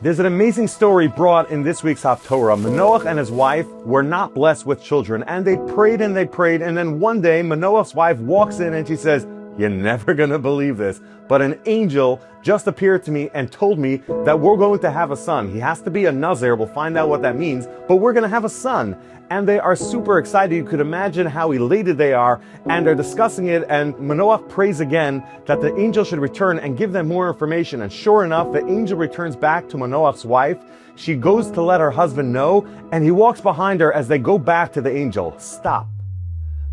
There's an amazing story brought in this week's Haftorah. Manoach and his wife were not blessed with children, and they prayed, and then one day Manoach's wife walks in and she says, "You're never gonna believe this, but an angel just appeared to me and told me that we're going to have a son. He has to be a Nazir, we'll find out what that means, but we're gonna have a son." And they are super excited. You could imagine how elated they are, and they're discussing it, and Manoach prays again that the angel should return and give them more information. And sure enough, the angel returns back to Manoach's wife. She goes to let her husband know, and he walks behind her as they go back to the angel. Stop.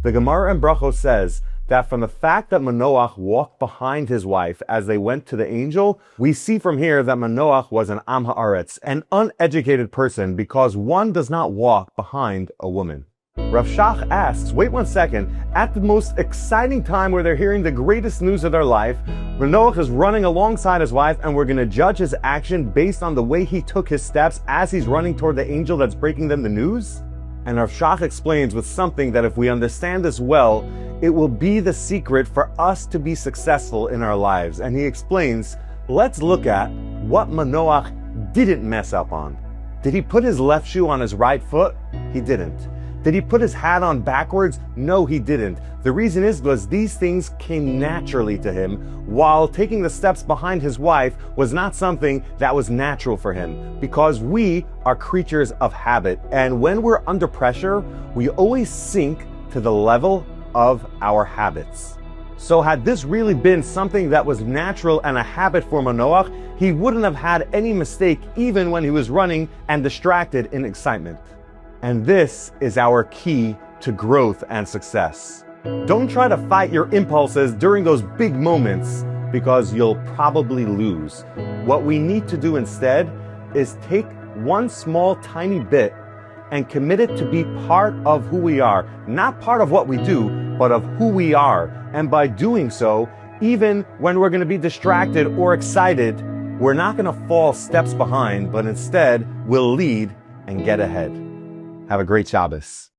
The Gemara in Brachos says that from the fact that Manoach walked behind his wife as they went to the angel, we see from here that Manoach was an Am Haaretz, an uneducated person, because one does not walk behind a woman. Rav Shach asks, wait one second, at the most exciting time where they're hearing the greatest news of their life, Manoach is running alongside his wife, and we're going to judge his action based on the way he took his steps as he's running toward the angel that's breaking them the news? And Rav Shach explains with something that if we understand this well, it will be the secret for us to be successful in our lives. And he explains, let's look at what Manoach didn't mess up on. Did he put his left shoe on his right foot? He didn't. Did he put his hat on backwards? No, he didn't. The reason is because these things came naturally to him, while taking the steps behind his wife was not something that was natural for him, because we are creatures of habit. And when we're under pressure, we always sink to the level of our habits. So had this really been something that was natural and a habit for Manoach, he wouldn't have had any mistake even when he was running and distracted in excitement. And this is our key to growth and success. Don't try to fight your impulses during those big moments, because you'll probably lose. What we need to do instead is take one small tiny bit and commit it to be part of who we are. Not part of what we do, but of who we are. And by doing so, even when we're going to be distracted or excited, we're not going to fall steps behind, but instead we'll lead and get ahead. Have a great Shabbos.